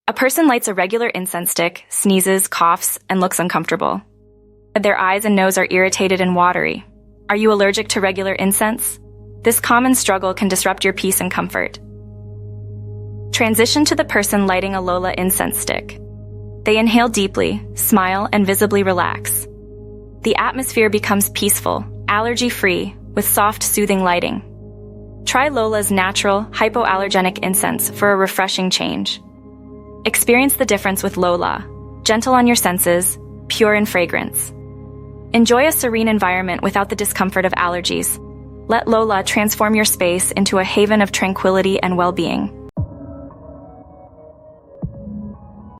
A person lights a regular incense stick, sneezes, coughs, and looks uncomfortable. Their eyes and nose are irritated and watery. Are you allergic to regular incense? This common struggle can disrupt your peace and comfort. Transition to the person lighting a Lolaa incense stick. They inhale deeply, smile, and visibly relax. The atmosphere becomes peaceful, allergy-free, with soft, soothing lighting. Try Lolaa's natural, hypoallergenic incense for a refreshing change. Experience the difference with Lolaa, gentle on your senses, pure in fragrance. Enjoy a serene environment without the discomfort of allergies. Let Lolaa transform your space into a haven of tranquility and well-being.